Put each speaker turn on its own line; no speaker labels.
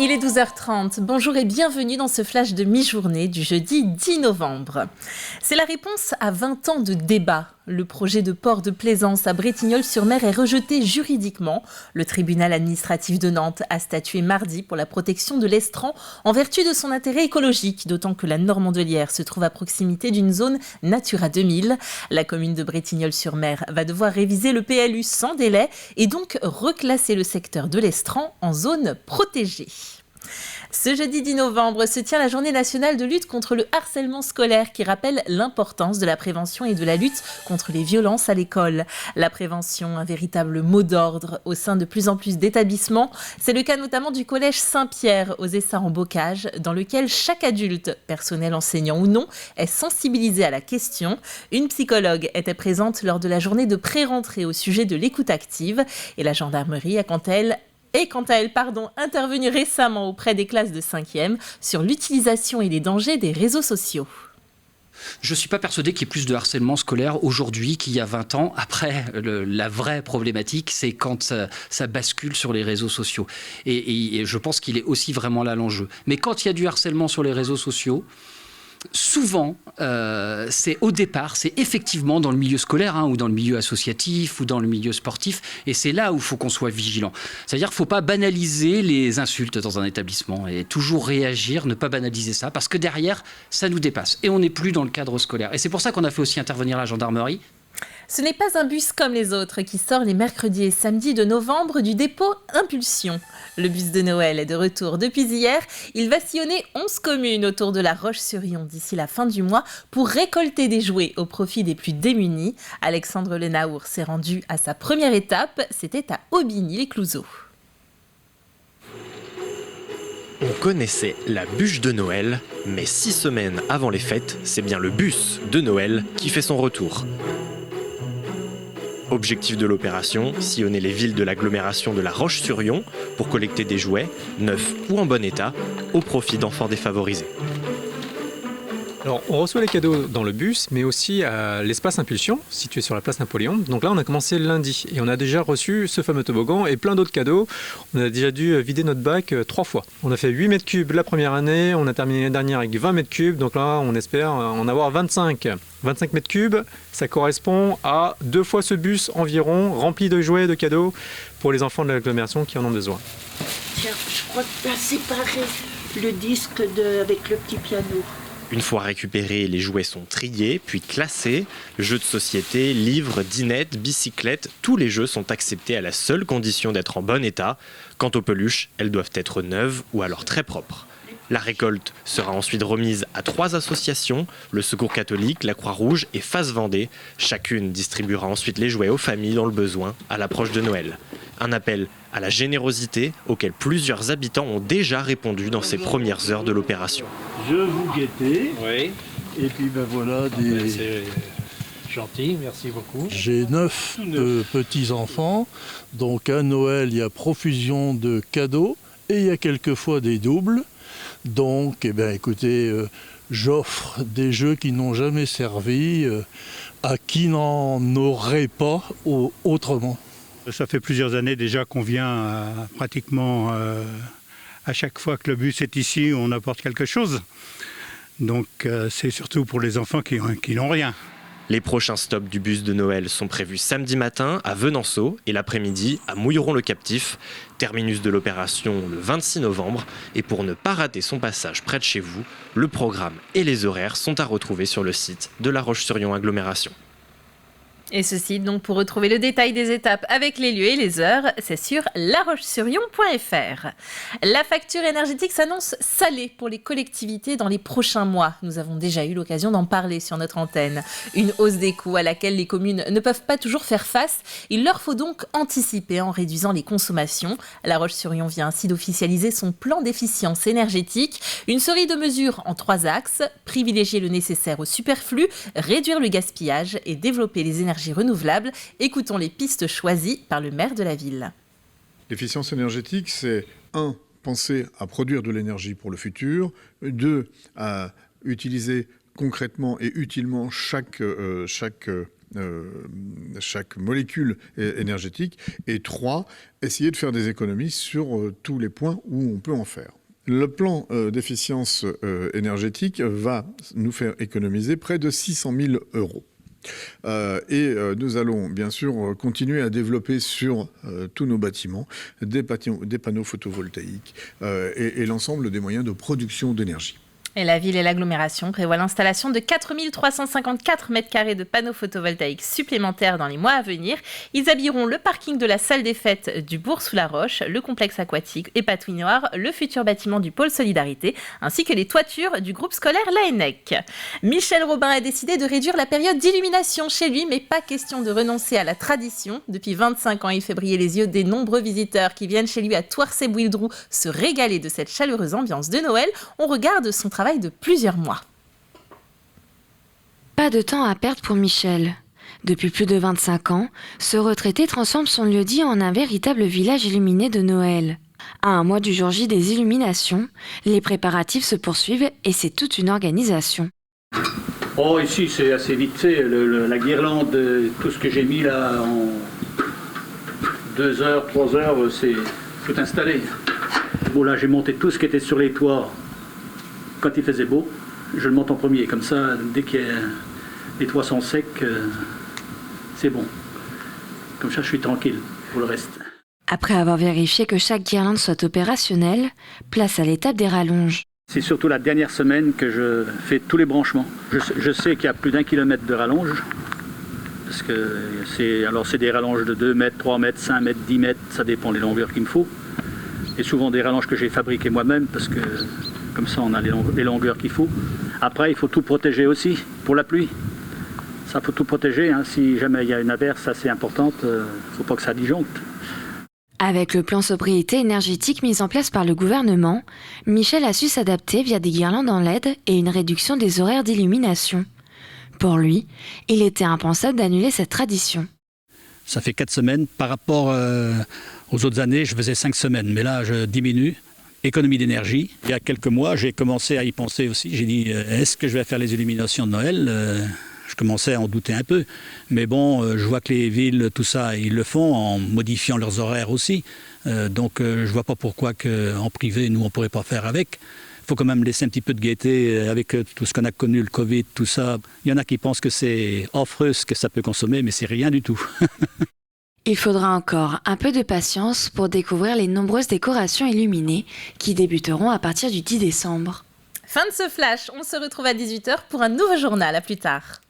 Il est 12h30. Bonjour et bienvenue dans ce flash de mi-journée du jeudi 10 novembre. C'est la réponse à 20 ans de débat. Le projet de port de plaisance à Bretignolles-sur-Mer est rejeté juridiquement. Le tribunal administratif de Nantes a statué mardi pour la protection de l'estran en vertu de son intérêt écologique, d'autant que la Normandelière se trouve à proximité d'une zone Natura 2000. La commune de Bretignolles-sur-Mer va devoir réviser le PLU sans délai et donc reclasser le secteur de l'estran en zone protégée. Ce jeudi 10 novembre se tient la journée nationale de lutte contre le harcèlement scolaire qui rappelle l'importance de la prévention et de la lutte contre les violences à l'école. La prévention, un véritable mot d'ordre au sein de plus en plus d'établissements. C'est le cas notamment du collège Saint-Pierre aux Essarts-en-Bocage, dans lequel chaque adulte, personnel enseignant ou non, est sensibilisé à la question. Une psychologue était présente lors de la journée de pré-rentrée au sujet de l'écoute active et la gendarmerie a quant à elle intervenu récemment auprès des classes de 5e sur l'utilisation et les dangers des réseaux sociaux.
Je ne suis pas persuadé qu'il y ait plus de harcèlement scolaire aujourd'hui qu'il y a 20 ans. Après, la vraie problématique, c'est quand ça bascule sur les réseaux sociaux. Et je pense qu'il est aussi vraiment là l'enjeu. Mais quand il y a du harcèlement sur les réseaux sociaux, souvent, c'est effectivement dans le milieu scolaire ou dans le milieu associatif ou dans le milieu sportif. Et c'est là où il faut qu'on soit vigilant. C'est-à-dire qu'il ne faut pas banaliser les insultes dans un établissement et toujours réagir, ne pas banaliser ça, parce que derrière, ça nous dépasse. Et on n'est plus dans le cadre scolaire. Et c'est pour ça qu'on a fait aussi intervenir la gendarmerie.
Ce n'est pas un bus comme les autres qui sort les mercredis et samedis de novembre du dépôt Impulsion. Le bus de Noël est de retour depuis hier. Il va sillonner 11 communes autour de la Roche-sur-Yon d'ici la fin du mois pour récolter des jouets au profit des plus démunis. Alexandre Lenaour s'est rendu à sa première étape. C'était à Aubigny-les-Clouseaux.
On connaissait la bûche de Noël, mais 6 semaines avant les fêtes, c'est bien le bus de Noël qui fait son retour. Objectif de l'opération, sillonner les villes de l'agglomération de la Roche-sur-Yon pour collecter des jouets, neufs ou en bon état, au profit d'enfants défavorisés.
Alors, on reçoit les cadeaux dans le bus, mais aussi à l'espace Impulsion, situé sur la place Napoléon. Donc là, on a commencé lundi et on a déjà reçu ce fameux toboggan et plein d'autres cadeaux. On a déjà dû vider notre bac 3 fois. On a fait 8 mètres cubes la première année, on a terminé l'année dernière avec 20 mètres cubes, donc là, on espère en avoir 25. 25 mètres cubes, ça correspond à 2 fois ce bus environ, rempli de jouets, de cadeaux, pour les enfants de l'agglomération qui en ont besoin.
Tiens, je crois que tu as séparé le disque avec le petit piano.
Une fois récupérés, les jouets sont triés, puis classés. Jeux de société, livres, dinettes, bicyclettes, tous les jeux sont acceptés à la seule condition d'être en bon état. Quant aux peluches, elles doivent être neuves ou alors très propres. La récolte sera ensuite remise à 3 associations, le Secours catholique, la Croix-Rouge et Face Vendée. Chacune distribuera ensuite les jouets aux familles dans le besoin à l'approche de Noël. Un appel à la générosité auquel plusieurs habitants ont déjà répondu dans ces premières heures de l'opération.
Je vous guettais.
Oui.
Et puis voilà des...
C'est gentil, merci beaucoup.
J'ai 9 petits-enfants, donc à Noël il y a profusion de cadeaux et il y a quelquefois des doubles. Donc, écoutez, j'offre des jeux qui n'ont jamais servi à qui n'en aurait pas autrement.
Ça fait plusieurs années déjà qu'on vient pratiquement à chaque fois que le bus est ici, on apporte quelque chose. Donc c'est surtout pour les enfants qui n'ont rien.
Les prochains stops du bus de Noël sont prévus samedi matin à Venanceau et l'après-midi à Mouilleron-le-Captif. Terminus de l'opération le 26 novembre. Et pour ne pas rater son passage près de chez vous, le programme et les horaires sont à retrouver sur le site de La Roche-sur-Yon Agglomération.
Et ceci, donc, pour retrouver le détail des étapes avec les lieux et les heures, c'est sur larochesuryon.fr. La facture énergétique s'annonce salée pour les collectivités dans les prochains mois. Nous avons déjà eu l'occasion d'en parler sur notre antenne. Une hausse des coûts à laquelle les communes ne peuvent pas toujours faire face. Il leur faut donc anticiper en réduisant les consommations. La Roche-sur-Yon vient ainsi d'officialiser son plan d'efficience énergétique. Une série de mesures en 3 axes. Privilégier le nécessaire au superflu, réduire le gaspillage et développer les énergies renouvelables. Écoutons les pistes choisies par le maire de la ville.
L'efficience énergétique, c'est 1. Penser à produire de l'énergie pour le futur. 2. À utiliser concrètement et utilement chaque chaque molécule énergétique. Et 3, essayer de faire des économies sur tous les points où on peut en faire. Le plan d'efficience énergétique va nous faire économiser près de 600 000 euros. Nous allons bien sûr continuer à développer sur tous nos bâtiments des panneaux photovoltaïques et l'ensemble des moyens de production d'énergie.
Et la ville et l'agglomération prévoient l'installation de 4 354 m² de panneaux photovoltaïques supplémentaires dans les mois à venir. Ils habilleront le parking de la salle des fêtes du Bourg-sous-la-Roche, le complexe aquatique et patinoire, le futur bâtiment du pôle Solidarité, ainsi que les toitures du groupe scolaire Laennec. Michel Robin a décidé de réduire la période d'illumination chez lui, mais pas question de renoncer à la tradition. Depuis 25 ans, il fait briller les yeux des nombreux visiteurs qui viennent chez lui à Thouars-et-Bouildroux se régaler de cette chaleureuse ambiance de Noël. On regarde son travail de plusieurs mois.
Pas de temps à perdre pour Michel. Depuis plus de 25 ans, ce retraité transforme son lieu-dit en un véritable village illuminé de Noël. À un mois du jour J des illuminations, les préparatifs se poursuivent et c'est toute une organisation.
Oh, ici c'est assez vite fait. La guirlande, tout ce que j'ai mis là en 2 heures, 3 heures, c'est tout installé. Bon, là j'ai monté tout ce qui était sur les toits. Quand il faisait beau, je le monte en premier. Comme ça, dès que les toits sont secs, c'est bon. Comme ça, je suis tranquille pour le reste.
Après avoir vérifié que chaque guirlande soit opérationnelle, place à l'étape des rallonges.
C'est surtout la dernière semaine que je fais tous les branchements. Je sais qu'il y a plus d'1 kilomètre de rallonge. Parce que c'est des rallonges de 2 mètres, 3 mètres, 5 mètres, 10 mètres. Ça dépend des longueurs qu'il me faut. Et souvent des rallonges que j'ai fabriquées moi-même parce que comme ça on a les longueurs qu'il faut. Après il faut tout protéger aussi pour la pluie. Ça faut tout protéger, hein. Si jamais il y a une averse assez importante, il ne faut pas que ça disjoncte.
Avec le plan sobriété énergétique mis en place par le gouvernement, Michel a su s'adapter via des guirlandes en LED et une réduction des horaires d'illumination. Pour lui, il était impensable d'annuler cette tradition.
Ça fait 4 semaines. Par rapport aux autres années, je faisais 5 semaines. Mais là, je diminue. Économie d'énergie. Il y a quelques mois, j'ai commencé à y penser aussi. J'ai dit, est-ce que je vais faire les illuminations de Noël ? Je commençais à en douter un peu. Mais bon, je vois que les villes, tout ça, ils le font en modifiant leurs horaires aussi. Donc, je ne vois pas pourquoi qu'en privé, nous, on ne pourrait pas faire avec. Il faut quand même laisser un petit peu de gaieté avec tout ce qu'on a connu, le Covid, tout ça. Il y en a qui pensent que c'est affreux ce que ça peut consommer, mais c'est rien du tout.
Il faudra encore un peu de patience pour découvrir les nombreuses décorations illuminées qui débuteront à partir du 10 décembre.
Fin de ce flash, on se retrouve à 18h pour un nouveau journal. À plus tard.